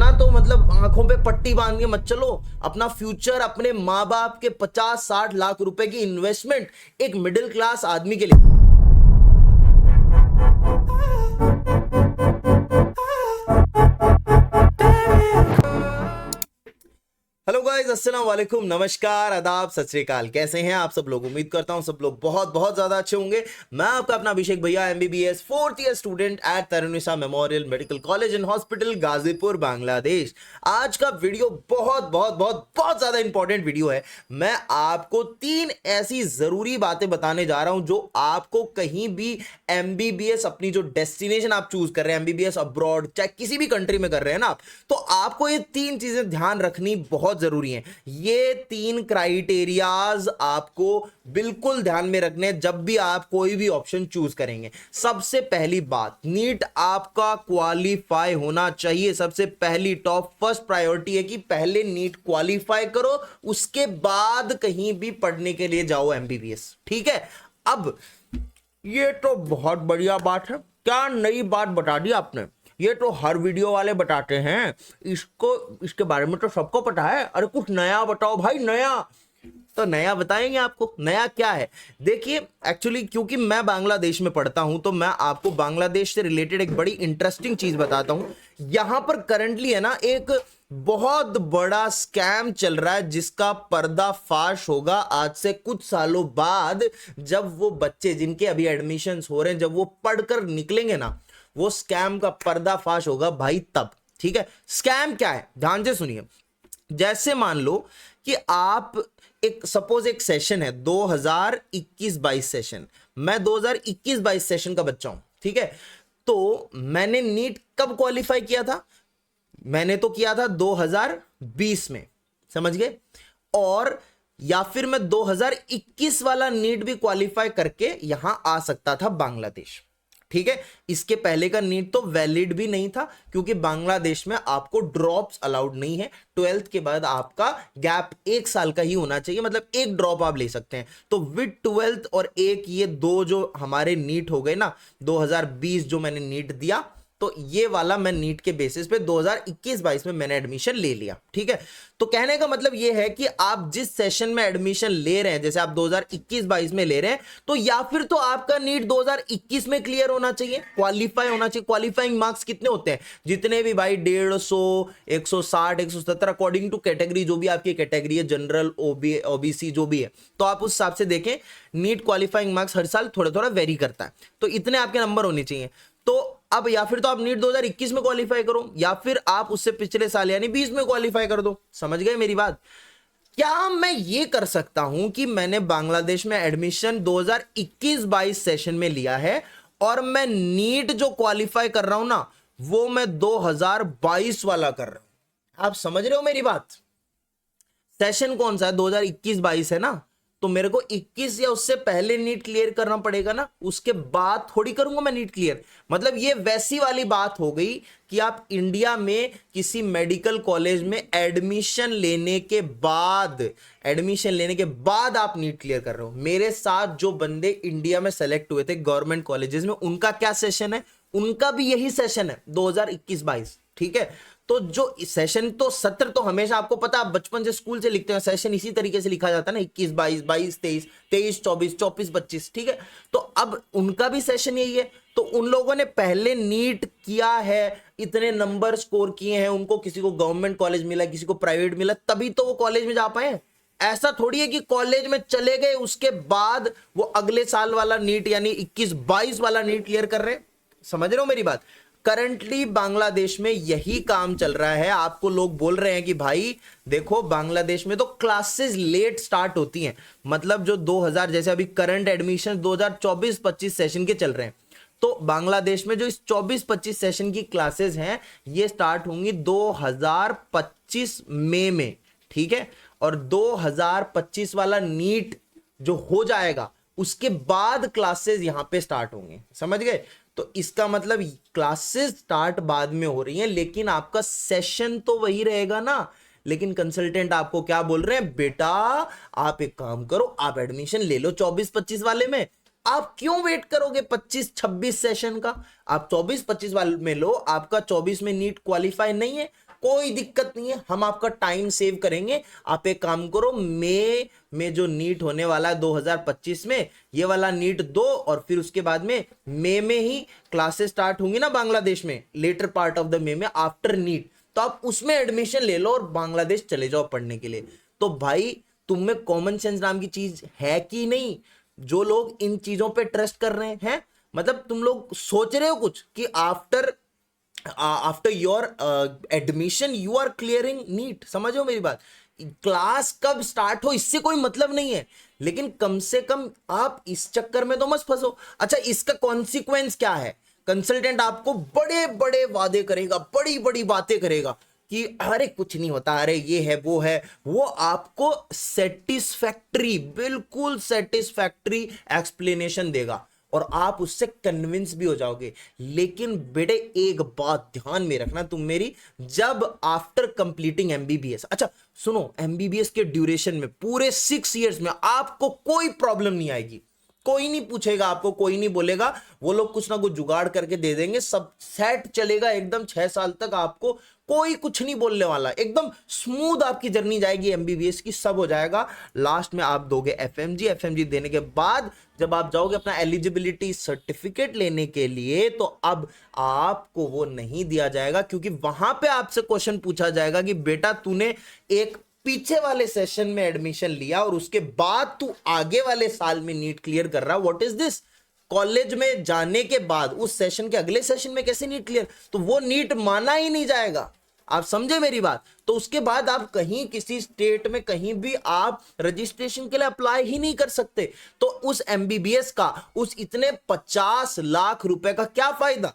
इतना तो मतलब आंखों पे पट्टी बांध के मत चलो। अपना फ्यूचर, अपने माँ बाप के 50-60 लाख रुपए की इन्वेस्टमेंट एक मिडिल क्लास आदमी के लिए। हेलो गाइस, अस्सलाम वालेकुम, नमस्कार, आदाब, सत श्री अकाल। कैसे हैं आप सब लोग? उम्मीद करता हूं सब लोग बहुत बहुत ज्यादा अच्छे होंगे। मैं आपका अपना अभिषेक भैया, MBBS 4th year student at Tairunnessa memorial medical college and hospital, Gazipur, Bangladesh. आज का वीडियो बहुत बहुत बहुत बहुत ज्यादा इंपॉर्टेंट वीडियो है। मैं आपको 3 ऐसी जरूरी बातें बताने जा रहा हूं जो आपको कहीं भी एमबीबीएस, अपनी जो डेस्टिनेशन आप चूज कर रहे हैं, एमबीबीएस अब्रॉड, चाहे किसी भी कंट्री में कर रहे हैं ना आप, तो आपको ये 3 चीजें ध्यान रखनी बहुत जरूरी है। ये 3 क्राइटेरियाज आपको बिल्कुल ध्यान में रखने जब भी आप कोई भी ऑप्शन चूज करेंगे। सबसे पहली बात, नीट आपका क्वालिफाई होना चाहिए। सबसे पहली टॉप फर्स्ट प्रायोरिटी है कि पहले नीट क्वालिफाई करो, उसके बाद कहीं भी पढ़ने के लिए जाओ एमबीबीएस। ठीक है। अब ये तो बहुत बढ़िया बात है, क्या नई बात बता दी आपने। ये तो हर वीडियो वाले बताते हैं, इसको इसके बारे में तो सबको पता है। अरे कुछ नया बताओ भाई, नया। तो नया बताएंगे आपको। नया क्या है? देखिए, एक्चुअली क्योंकि मैं बांग्लादेश में पढ़ता हूं तो मैं आपको बांग्लादेश से रिलेटेड एक बड़ी इंटरेस्टिंग चीज बताता हूं। यहां पर करंटली है ना, एक बहुत बड़ा स्कैम चल रहा है जिसका पर्दाफाश होगा आज से कुछ सालों बाद, जब वो बच्चे जिनके अभी एडमिशन्स हो रहे हैं, जब वो पढ़कर निकलेंगे ना, वो स्कैम का पर्दाफाश होगा भाई तब। ठीक है। स्कैम क्या है, ध्यान से सुनिए। जैसे मान लो कि आप सपोज एक सेशन है 2021-22 सेशन, मैं 2021-22 सेशन का बच्चा हूं। ठीक है। तो मैंने नीट कब क्वालिफाई किया था? मैंने तो किया था 2020 में, समझ गए। और या फिर मैं 2021 वाला नीट भी क्वालिफाई करके यहां आ सकता था बांग्लादेश। ठीक है। इसके पहले का नीट तो वैलिड भी नहीं था, क्योंकि बांग्लादेश में आपको ड्रॉप्स अलाउड नहीं है। 12th के बाद आपका गैप 1 साल का ही होना चाहिए, मतलब एक ड्रॉप आप ले सकते हैं। तो विद 12th और एक ये 2 जो हमारे नीट हो गए ना, 2020 जो मैंने नीट दिया, तो ये वाला मैं नीट के बेसिस पे 2021-22 में मैंने एडमिशन ले लिया। ठीक है। तो कहने का मतलब ये है कि आप जिस सेशन में एडमिशन ले रहे हैं, जैसे आप 2021-22 में ले रहे हैं, तो या फिर तो आपका नीट 2021 में क्लियर होना चाहिए, क्वालिफाई होना चाहिए। क्वालिफाइंग मार्क्स कितने होते हैं? जितने भी भाई 150, 160, 170, अकॉर्डिंग टू कैटेगरी, जो भी आपकी कैटेगरी है, जनरल, ओबीसी, जो भी है, तो आप उस हिसाब से देखें। नीट क्वालिफाइंग मार्क्स हर साल थोड़ा थोड़ा वेरी करता है, तो इतने आपके नंबर होने चाहिए। तो अब या फिर तो आप नीट 2021 में क्वालिफाई करो, या फिर आप उससे पिछले साल यानी 20 में क्वालिफाई कर दो। समझ गए मेरी बात? क्या मैं ये कर सकता हूं कि मैंने बांग्लादेश में एडमिशन 2021-22 सेशन में लिया है और मैं नीट जो क्वालिफाई कर रहा हूं ना, वो मैं 2022 वाला कर रहा हूं। आप समझ रहे हो मेरी बात? सेशन कौन सा है? 2021-22 है ना, तो मेरे को 21 या उससे पहले नीट क्लियर करना पड़ेगा ना, उसके बाद थोड़ी करूंगा मैं नीट क्लियर। मतलब ये वैसी वाली बात हो गई कि आप इंडिया में किसी मेडिकल कॉलेज में एडमिशन लेने के बाद आप नीट क्लियर कर रहे हो। मेरे साथ जो बंदे इंडिया में सेलेक्ट हुए थे गवर्नमेंट कॉलेजेस में, उनका क्या सेशन है? उनका भी यही सेशन है 2021-22। ठीक है। तो जो सेशन, तो सत्र तो हमेशा आपको पता, आप बचपन से स्कूल से लिखते हैं, सेशन इसी तरीके से लिखा जाता है ना, 21-22, 22-23, 23-24, 24-25। ठीक है। तो अब उनका भी सेशन यही है। तो उन लोगों ने पहले नीट किया है, इतने नंबर स्कोर किए हैं, उनको किसी को गवर्नमेंट कॉलेज मिला, किसी को प्राइवेट मिला, तभी तो वो कॉलेज में जा पाए। ऐसा थोड़ी है कि कॉलेज में चले गए उसके बाद वो अगले साल वाला नीट यानी 21-22 वाला नीट क्लियर कर रहे हैं। समझ रहे हो मेरी बात? करंटली बांग्लादेश में यही काम चल रहा है। आपको लोग बोल रहे हैं कि भाई देखो, बांग्लादेश में तो क्लासेस लेट स्टार्ट होती हैं, मतलब जो 2000, जैसे अभी करंट एडमिशन 2024-25 सेशन के चल रहे हैं, तो बांग्लादेश में जो इस 24-25 सेशन की क्लासेस हैं, ये स्टार्ट होंगी 2025 मई में। ठीक है। और 2025 वाला नीट जो हो जाएगा, उसके बाद क्लासेस यहां पे स्टार्ट होंगे। समझ गए? तो इसका मतलब क्लासेस स्टार्ट बाद में हो रही हैं, लेकिन आपका सेशन तो वही रहेगा ना। लेकिन कंसल्टेंट आपको क्या बोल रहे हैं? बेटा आप एक काम करो, आप एडमिशन ले लो 24-25 वाले में। आप क्यों वेट करोगे 25-26 सेशन का? आप 24-25 वाले में लो। आपका 24 में नीट क्वालिफाई नहीं है, कोई दिक्कत नहीं है, हम आपका टाइम सेव करेंगे। आप एक काम करो, मई में जो नीट होने वाला है 2025 में, ये वाला नीट दो, और फिर उसके बाद में मई में ही क्लासेस स्टार्ट होंगी ना बांग्लादेश में, later part of the May में आफ्टर नीट, तो आप उसमें एडमिशन ले लो और बांग्लादेश चले जाओ पढ़ने के लिए। तो भाई तुम में कॉमन सेंस नाम की चीज है कि नहीं? जो लोग इन चीजों पे ट्रस्ट कर रहे हैं, मतलब तुम लोग सोच रहे हो कुछ कि after your admission you are clearing NEET. समझो मेरी बात, क्लास कब स्टार्ट हो इससे कोई मतलब नहीं है, लेकिन कम से कम आप इस चक्कर में तो मत फंसो। अच्छा, इसका कॉन्सिक्वेंस क्या है? कंसल्टेंट आपको बड़े बड़े वादे करेगा, बड़ी बड़ी बातें करेगा कि अरे कुछ नहीं होता, अरे ये है वो है, वो आपको सेटिस्फैक्ट्री, बिल्कुल सेटिस्फैक्ट्री एक्सप्लेनेशन देगा और आप उससे कन्विंस भी हो जाओगे। लेकिन बेटे एक बात ध्यान में रखना तुम मेरी, जब आफ्टर कंप्लीटिंग एमबीबीएस, अच्छा सुनो, एमबीबीएस के ड्यूरेशन में पूरे 6 इयर्स में आपको कोई प्रॉब्लम नहीं आएगी, कोई नहीं पूछेगा आपको, कोई नहीं बोलेगा, वो लोग कुछ ना कुछ जुगाड़ करके दे देंगे, सब सेट चलेगा एकदम। 6 साल तक आपको कोई कुछ नहीं बोलने वाला, एकदम स्मूथ आपकी जर्नी जाएगी एमबीबीएस की, सब हो जाएगा। लास्ट में आप दोगे एफएमजी, एफएमजी देने के बाद जब आप जाओगे अपना एलिजिबिलिटी सर्टिफिकेट लेने के लिए, तो अब आपको वो नहीं दिया जाएगा, क्योंकि वहां पे आपसे क्वेश्चन पूछा जाएगा कि बेटा तूने एक पीछे वाले सेशन में एडमिशन लिया और उसके बाद तू आगे वाले साल में नीट क्लियर कर रहा, व्हाट इज दिस? कॉलेज में जाने के बाद उस सेशन के अगले सेशन में कैसे नीट क्लियर? तो वो नीट माना ही नहीं जाएगा। आप समझे मेरी बात? तो उसके बाद आप कहीं किसी स्टेट में कहीं भी आप रजिस्ट्रेशन के लिए अप्लाई ही नहीं कर सकते। तो उस एमबीबीएस का, उस इतने 50 लाख रुपए का क्या फायदा?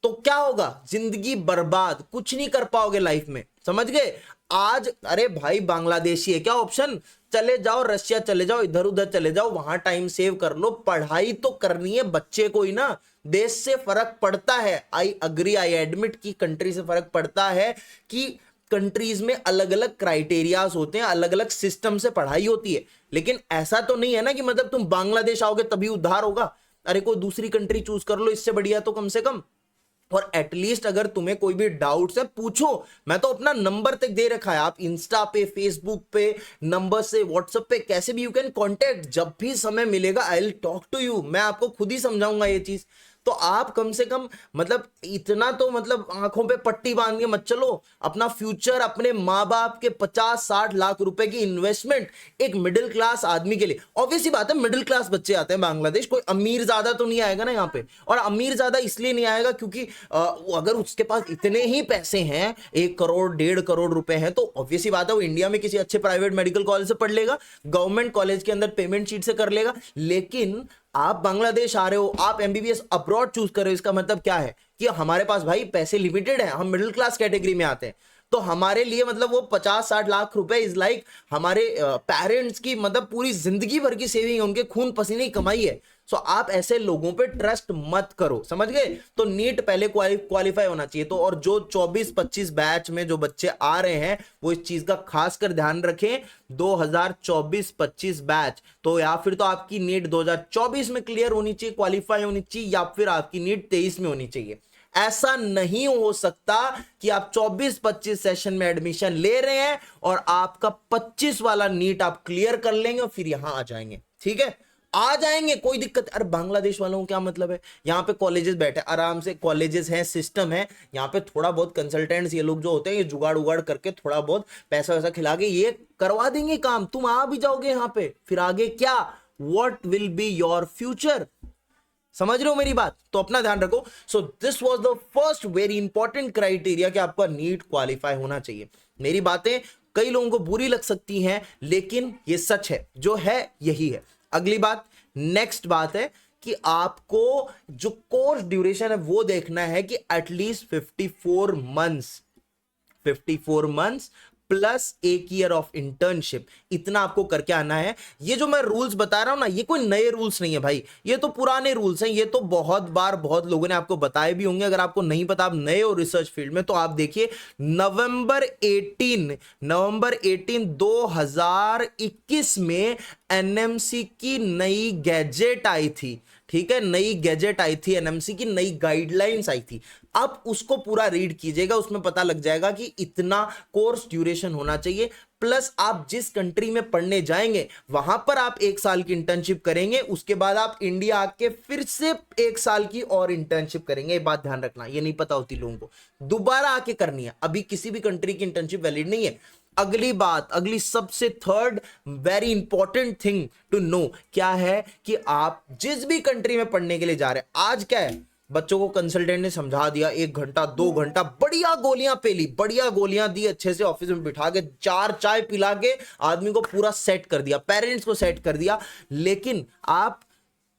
तो क्या होगा? जिंदगी बर्बाद, कुछ नहीं कर पाओगे लाइफ में, समझ गए? आज अरे भाई बांग्लादेशी है क्या ऑप्शन? चले जाओ रशिया, चले जाओ, इधर उधर चले जाओ, वहां टाइम सेव कर लो। पढ़ाई तो करनी है बच्चे को ही ना, देश से फर्क पड़ता है। आई अग्री, आई एडमिट की कंट्री से फर्क पड़ता है कि कंट्रीज में अलग अलग क्राइटेरियाज होते हैं, अलग अलग सिस्टम से पढ़ाई होती है। लेकिन ऐसा तो नहीं है ना कि मतलब तुम बांग्लादेश आओगे तभी उद्धार होगा। अरे कोई दूसरी कंट्री चूज कर लो, इससे बढ़िया तो कम से कम। और एटलीस्ट अगर तुम्हें कोई भी डाउट्स है पूछो, मैं तो अपना नंबर तक दे रखा है, आप इंस्टा पे, फेसबुक पे नंबर से, व्हाट्सएप पे, कैसे भी यू कैन कांटेक्ट। जब भी समय मिलेगा I will talk to you, मैं आपको खुद ही समझाऊंगा ये चीज। तो आप कम से कम मतलब इतना तो मतलब आंखों पे पट्टी बांध के मत चलो। अपना फ्यूचर, अपने माँ बाप के 50-60 लाख रुपए की इन्वेस्टमेंट एक मिडिल क्लास आदमी के लिए, ऑब्वियसली बात है मिडिल क्लास बच्चे आते हैं बांग्लादेश, कोई अमीर ज्यादा तो नहीं आएगा ना यहाँ पे। और अमीर ज्यादा इसलिए नहीं आएगा क्योंकि अगर उसके पास इतने ही पैसे हैं, 1 करोड़ 1.5 करोड़ रुपए हैं, तो ऑब्वियसली बात है वो इंडिया में किसी अच्छे प्राइवेट मेडिकल कॉलेज से पढ़ लेगा, गवर्नमेंट कॉलेज के अंदर पेमेंट शीट से कर लेगा। लेकिन आप बांग्लादेश आ रहे हो, आप एमबीबीएस अब्रॉड चूज कर रहे हो, इसका मतलब क्या है कि हमारे पास भाई पैसे लिमिटेड है, हम मिडिल क्लास कैटेगरी में आते हैं। तो हमारे लिए मतलब वो 50-60 लाख रुपए इज लाइक हमारे पेरेंट्स की मतलब पूरी जिंदगी भर की सेविंग है, उनके खून पसीने की कमाई है। सो आप ऐसे लोगों पे ट्रस्ट मत करो, समझ गए? तो नीट पहले क्वालिफाई होना चाहिए। तो और जो 24-25 बैच में जो बच्चे आ रहे हैं वो इस चीज का खासकर ध्यान रखें, 2024-25 बैच, तो या फिर तो आपकी नीट 2024 में क्लियर होनी चाहिए, क्वालिफाई होनी चाहिए, या फिर आपकी नीट 23 में होनी चाहिए। ऐसा नहीं हो सकता कि आप 24-25 सेशन में एडमिशन ले रहे हैं और आपका 25 वाला नीट आप क्लियर कर लेंगे और फिर यहां आ जाएंगे। ठीक है, आ जाएंगे, कोई दिक्कत। अरे बांग्लादेश वालों को क्या मतलब है? यहाँ पे कॉलेजेस बैठे आराम से, कॉलेजेस हैं, सिस्टम है यहाँ पे। थोड़ा बहुत कंसल्टेंट्स ये लोग जो होते हैं, ये जुगाड़ उगाड़ करके थोड़ा बहुत पैसा वैसा खिला के ये करवा देंगे काम, तुम आ भी जाओगे यहाँ पे। फिर आगे क्या? What will be your future? समझ रहे हो मेरी बात? तो अपना ध्यान रखो। So this was the first very important criteria कि आपका नीट क्वालिफाई होना चाहिए। मेरी बातें कई लोगों को बुरी लग सकती हैं, लेकिन ये सच है, जो है यही है। अगली बात, नेक्स्ट बात है कि आपको जो कोर्स ड्यूरेशन है वो देखना है कि at least 54 months plus 1 year of internship, इतना आपको करके आना है। ये जो मैं रूल्स बता रहा हूं ना, ये कोई नए रूल्स नहीं है भाई, ये तो पुराने रूल्स हैं। ये तो बहुत बार बहुत लोगों ने आपको बताए भी होंगे। अगर आपको नहीं पता, आप नए हो रिसर्च फील्ड में, तो आप देखिए नवंबर 18 2021 में एनएमसी की नई गैजेट आई थी। ठीक है, नई गैजेट आई थी, एनएमसी की नई गाइडलाइंस आई थी। आप उसको पूरा रीड कीजिएगा, उसमें पता लग जाएगा कि इतना कोर्स ड्यूरेशन होना चाहिए, प्लस आप जिस कंट्री में पढ़ने जाएंगे वहां पर आप 1 साल की इंटर्नशिप करेंगे, उसके बाद आप इंडिया आके फिर से 1 साल की और इंटर्नशिप करेंगे। ये बात ध्यान रखना, ये नहीं पता होती लोगों को, दोबारा आके करनी है। अभी किसी भी कंट्री की इंटर्नशिप वैलिड नहीं है। अगली बात, अगली सबसे third very important thing to know क्या है कि आप जिस भी कंट्री में पढ़ने के लिए जा रहे हैं, आज क्या है, बच्चों को कंसल्टेंट ने समझा दिया, 1 घंटा 2 घंटा बढ़िया गोलियां पेली, बढ़िया गोलियां दी, अच्छे से ऑफिस में बिठा के 4 चाय पिला के आदमी को पूरा सेट कर दिया, पेरेंट्स को सेट कर दिया। लेकिन आप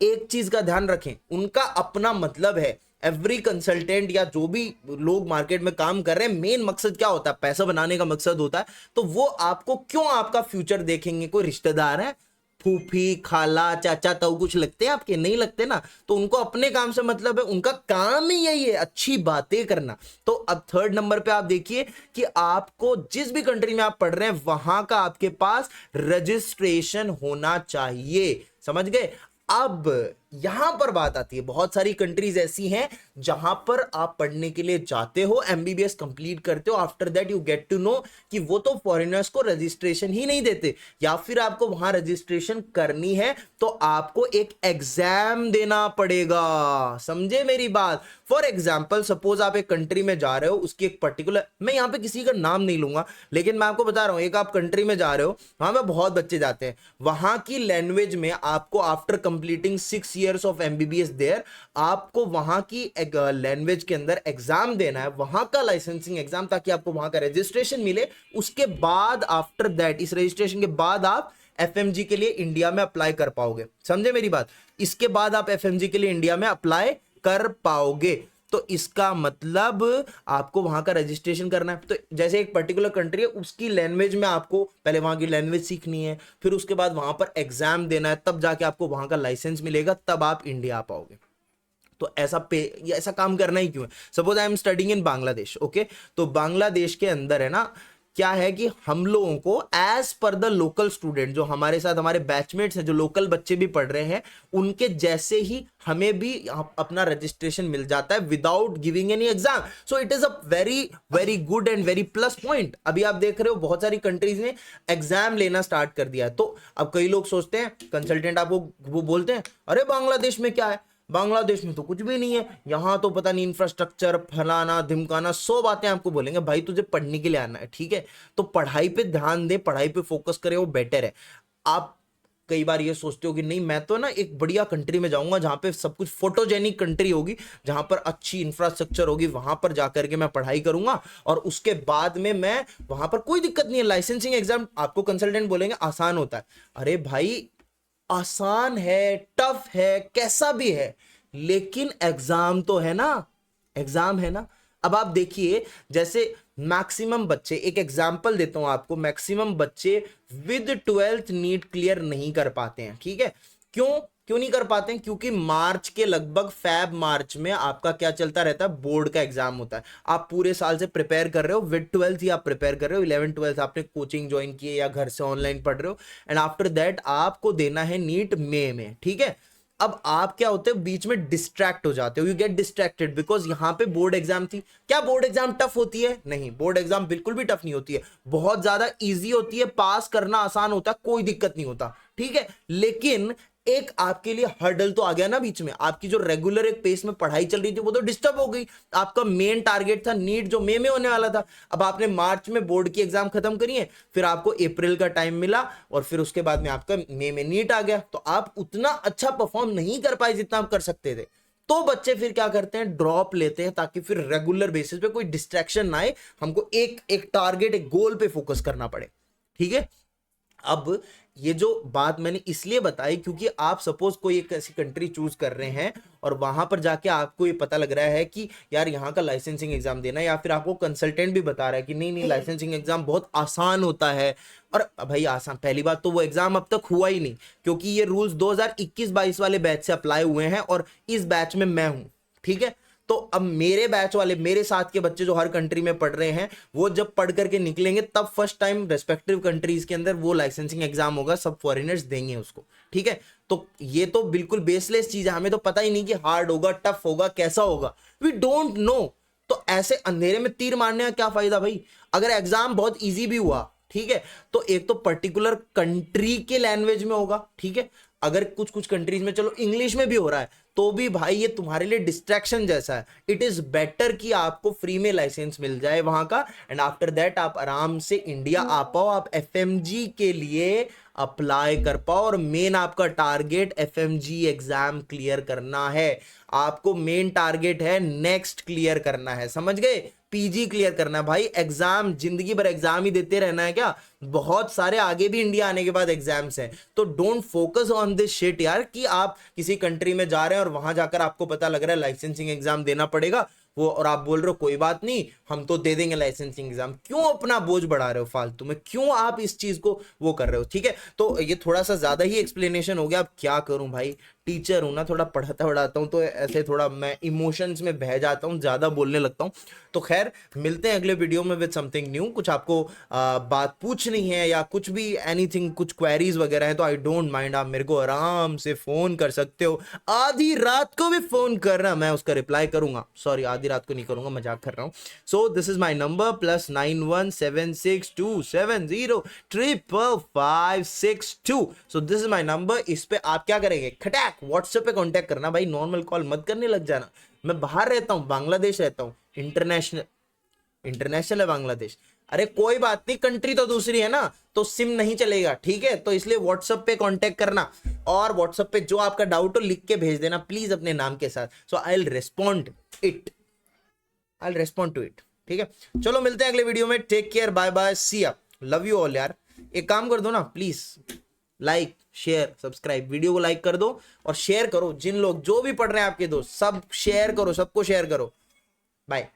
एक चीज का ध्यान रखें, उनका अपना मतलब है। एवरी कंसल्टेंट या जो भी लोग मार्केट में काम कर रहे हैं, मेन मकसद क्या होता है, पैसा बनाने का मकसद होता है। तो वो आपको क्यों आपका फ्यूचर देखेंगे? कोई रिश्तेदार है, फूफी, खाला, चाचा, ताऊ कुछ लगते हैं आपके? नहीं लगते ना। तो उनको अपने काम से मतलब है, उनका काम ही यही है, अच्छी बातें करना। तो अब थर्ड नंबर पे आप देखिए कि आपको जिस भी कंट्री में आप पढ़ रहे हैं वहां का आपके पास रजिस्ट्रेशन होना चाहिए, समझ गए। अब यहां पर बात आती है, बहुत सारी कंट्रीज ऐसी हैं जहां पर आप पढ़ने के लिए जाते हो, एमबीबीएस कंप्लीट करते हो, after that you get to know कि वो तो फॉरेनर्स को रजिस्ट्रेशन ही नहीं देते, या फिर आपको वहां रजिस्ट्रेशन करनी है तो आपको एक एग्जाम देना पड़ेगा। समझे मेरी बात? फॉर एग्जाम्पल, सपोज आप एक कंट्री में जा रहे हो, उसकी एक पर्टिकुलर, मैं यहां पे किसी का नाम नहीं लूंगा, लेकिन मैं आपको बता रहा हूं, एक आप कंट्री में जा रहे हो, वहां पे बहुत बच्चे जाते हैं, वहां की लैंग्वेज में आपको after completing 6 years of MBBS there, आपको वहां की लैंग्वेज के अंदर एग्जाम देना है, वहां का लाइसेंसिंग एग्जाम, ताकि आपको वहां का रजिस्ट्रेशन मिले। उसके बाद आफ्टर दैट, इस रजिस्ट्रेशन के बाद आप एफएमजी के लिए इंडिया में अप्लाई कर पाओगे। समझे मेरी बात? इसके बाद आप एफएमजी के लिए इंडिया में अप्लाई कर पाओगे। तो इसका मतलब आपको वहां का रजिस्ट्रेशन करना है। तो जैसे एक पर्टिकुलर कंट्री है, उसकी लैंग्वेज में आपको पहले वहां की लैंग्वेज सीखनी है, फिर उसके बाद वहां पर एग्जाम देना है, तब जाके आपको वहां का लाइसेंस मिलेगा, तब आप इंडिया आ पाओगे। तो ऐसा काम करना ही क्यों है? Suppose I am studying in Bangladesh, okay, तो बांग्लादेश के अंदर है ना, क्या है कि हम लोगों को as per the local student, जो हमारे साथ हमारे बैचमेट्स हैं, जो लोकल बच्चे भी पढ़ रहे हैं, उनके जैसे ही हमें भी अपना रजिस्ट्रेशन मिल जाता है without giving any exam. So it is a very very good and very plus point. अभी आप देख रहे हो बहुत सारी कंट्रीज ने एग्जाम लेना स्टार्ट कर दिया है। तो अब कई लोग सोचते हैं, कंसल्टेंट आपको वो बोलते हैं, अरे बांग्लादेश में क्या है, बांग्लादेश में तो कुछ भी नहीं है, यहां तो पता नहीं इंफ्रास्ट्रक्चर, फलाना धिमकाना, 100 बातें आपको बोलेंगे। भाई तुझे पढ़ने के लिए आना है, ठीक है, तो पढ़ाई पे ध्यान दे, पढ़ाई पे फोकस करे, वो बेटर है। आप कई बार ये सोचते हो कि नहीं, मैं तो ना एक बढ़िया कंट्री में जाऊंगा जहां पे सब कुछ फोटोजेनिक कंट्री होगी, जहां पर अच्छी इंफ्रास्ट्रक्चर होगी, वहां पर जाकर के मैं पढ़ाई करूंगा और उसके बाद में मैं वहां पर कोई दिक्कत नहीं है, लाइसेंसिंग एग्जाम आपको कंसल्टेंट बोलेंगे आसान होता है। अरे भाई आसान है, टफ है, कैसा भी है, लेकिन एग्जाम तो है ना, एग्जाम है ना। अब आप देखिए, जैसे मैक्सिमम बच्चे, एक एग्जांपल देता हूं आपको, मैक्सिमम बच्चे विद 12th नीट क्लियर नहीं कर पाते हैं, ठीक है। क्यों नहीं कर पाते हैं? क्योंकि मार्च के लगभग फैब मार्च में आपका क्या चलता रहता है, बोर्ड का एग्जाम होता है। आप पूरे साल से प्रिपेयर कर रहे हो, विद 12th ही आप प्रिपेयर कर रहे हो, 11th 12th आपने कोचिंग ज्वाइन की है या घर से ऑनलाइन पढ़ रहे हो, एंड आफ्टर दैट आपको देना है नीट मई में, ठीक है। अब आप क्या होते हैं, बीच में डिस्ट्रैक्ट हो जाते हो, यू गेट डिस्ट्रैक्टेड, बिकॉज यहां पे बोर्ड एग्जाम थी। क्या बोर्ड एग्जाम टफ होती है? नहीं, बोर्ड एग्जाम बिल्कुल भी टफ नहीं होती है, बहुत ज्यादा इजी होती है, पास करना आसान होता है, कोई दिक्कत नहीं होता, ठीक है। लेकिन एक आपके लिए हर्डल तो आ गया ना बीच में, आपकी जो रेगुलर एक पेस में पढ़ाई चल रही थी वो तो डिस्टर्ब हो गई। आपका मेन टारगेट था नीट, जो मई में होने वाला था। अब आपने मार्च में बोर्ड की एग्जाम खत्म करी है, फिर आपको अप्रैल का टाइम मिला और फिर उसके बाद में आपका मई में नीट आ गया, तो आप उतना अच्छा परफॉर्म नहीं कर पाए जितना आप कर सकते थे। तो बच्चे फिर क्या करते हैं, ड्रॉप लेते हैं, ताकि फिर रेगुलर बेसिस पे कोई डिस्ट्रैक्शन ना आए, हमको एक टारगेट, एक गोल पे फोकस करना पड़े, ठीक है। अब ये जो बात मैंने इसलिए बताई क्योंकि आप सपोज कोई एक ऐसी कंट्री चूज कर रहे हैं और वहां पर जाके आपको ये पता लग रहा है कि यार यहाँ का लाइसेंसिंग एग्जाम देना है, या फिर आपको कंसल्टेंट भी बता रहा है कि नहीं लाइसेंसिंग एग्जाम बहुत आसान होता है। और भाई आसान, पहली बात तो वो एग्जाम अब तक हुआ ही नहीं, क्योंकि ये रूल्स 2021-22 वाले बैच से अप्लाई हुए हैं और इस बैच में मैं हूं, ठीक है। तो अब मेरे बैच वाले, मेरे साथ के बच्चे जो हर कंट्री में पढ़ रहे हैं, वो जब पढ़ करके निकलेंगे तब फर्स्ट टाइम रेस्पेक्टिव कंट्रीज के अंदर वो लाइसेंसिंग एग्जाम होगा, सब फॉरेनर्स देंगे उसको, ठीक है। तो ये तो बिल्कुल बेसलेस चीज है, हमें तो पता ही नहीं कि हार्ड होगा, टफ होगा, कैसा होगा, वी डोंट नो। तो ऐसे अंधेरे में तीर मारने का क्या फायदा भाई। अगर एग्जाम बहुत इजी भी हुआ, ठीक है, तो एक तो पर्टिकुलर कंट्री के लैंग्वेज में होगा, ठीक है। अगर कुछ कुछ कंट्रीज में चलो इंग्लिश में भी हो रहा है, तो भी भाई ये तुम्हारे लिए डिस्ट्रैक्शन जैसा है। इट इज बेटर कि आपको फ्री में लाइसेंस मिल जाए वहां का, एंड आफ्टर दैट आप आराम से इंडिया आ पाओ, आप एफएमजी के लिए अप्लाई कर पाओ। और मेन आपका टारगेट एफएमजी एग्जाम क्लियर करना है। आपको मेन टारगेट है नेक्स्ट क्लियर करना है, समझ गए, पीजी क्लियर करना है भाई। एग्जाम जिंदगी भर एग्जाम ही देते रहना है क्या, बहुत सारे आगे भी इंडिया आने के बाद एग्जाम्स हैं। तो don't focus on this shit यार, कि आप किसी कंट्री में जा रहे हैं और वहां जाकर आपको पता लग रहा है लाइसेंसिंग एग्जाम देना पड़ेगा वो, और आप बोल रहे हो कोई बात नहीं हम तो दे देंगे लाइसेंसिंग एग्जाम। क्यों अपना बोझ बढ़ा रहे हो फालतू में, क्यों आप इस चीज को वो कर रहे हो, ठीक है। तो ये थोड़ा सा ज्यादा ही एक्सप्लेनेशन हो गया, अब क्या करूं भाई, टीचर हूं ना, थोड़ा पढ़ाता पढ़ाता हूं तो ऐसे थोड़ा मैं इमोशंस में बह जाता हूं, ज्यादा बोलने लगता हूं। तो खैर मिलते हैं अगले वीडियो में विद समथिंग न्यू। कुछ आपको बात पूछनी है या कुछ भी एनीथिंग, कुछ क्वेरीज वगैरह है तो आई डोंट माइंड, आप मेरे को आराम से फोन कर सकते हो। आधी रात को भी फोन करना, मैं उसका रिप्लाई करूंगा। सॉरी आधी रात को नहीं करूंगा, मजाक कर रहा हूं। So this is my number +917627035562। So this is my number. इस पे आप क्या करेंगे, खटैक व्हाट्सएप पे कांटेक्ट करना भाई, नॉर्मल कॉल मत करने लग जाना। मैं बाहर रहता हूं, बांग्लादेश रहता हूं, इंटरनेशनल इंटरनेशनल है बांग्लादेश। अरे कोई बात नहीं, कंट्री तो दूसरी है ना, तो सिम नहीं चलेगा, ठीक है। तो इसलिए व्हाट्सएप पे कांटेक्ट करना, और व्हाट्सएप पे जो आपका डाउट हो लिख के भेज देना प्लीज अपने नाम के साथ। So I will respond to it, ठीक है। चलो मिलते हैं अगले वीडियो में, take care, bye bye, see ya, love you all यार। एक काम कर दो ना please, like share subscribe, video को लाइक कर दो और शेयर करो, जिन लोग जो भी पढ़ रहे हैं आपके दोस्त सब शेयर करो, सबको शेयर करो। बाय।